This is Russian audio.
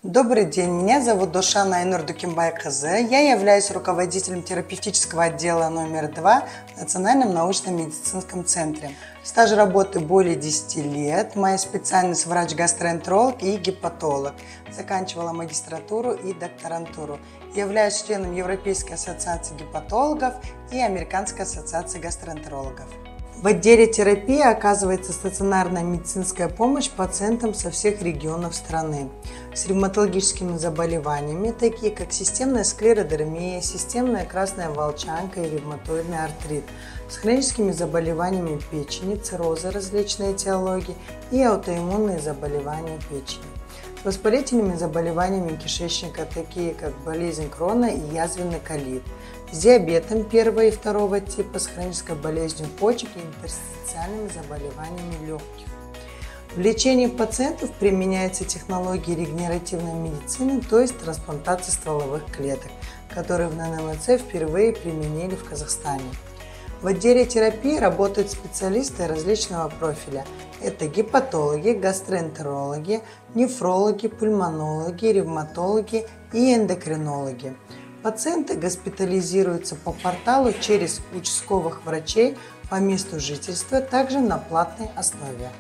Добрый день, меня зовут Дошана Айнур Дукимбай-Кызы. Я являюсь руководителем терапевтического отдела номер 2 в Национальном научном медицинском центре. Стаж работы более 10 лет. Моя специальность врач-гастроэнтеролог и гепатолог. Заканчивала магистратуру и докторантуру. Являюсь членом Европейской ассоциации гепатологов и Американской ассоциации гастроэнтерологов. В отделе терапии оказывается стационарная медицинская помощь пациентам со всех регионов страны с ревматологическими заболеваниями, такие как системная склеродермия, системная красная волчанка и ревматоидный артрит, с хроническими заболеваниями печени, циррозы различной этиологии и аутоиммунные заболевания печени. С воспалительными заболеваниями кишечника, такие как болезнь Крона и язвенный колит, с диабетом первого и второго типа, с хронической болезнью почек и интерстициальными заболеваниями легких. В лечении пациентов применяются технологии регенеративной медицины, то есть трансплантации стволовых клеток, которые в ННМЦ впервые применили в Казахстане. В отделе терапии работают специалисты различного профиля. Это гепатологи, гастроэнтерологи, нефрологи, пульмонологи, ревматологи и эндокринологи. Пациенты госпитализируются по порталу через участковых врачей по месту жительства, также на платной основе.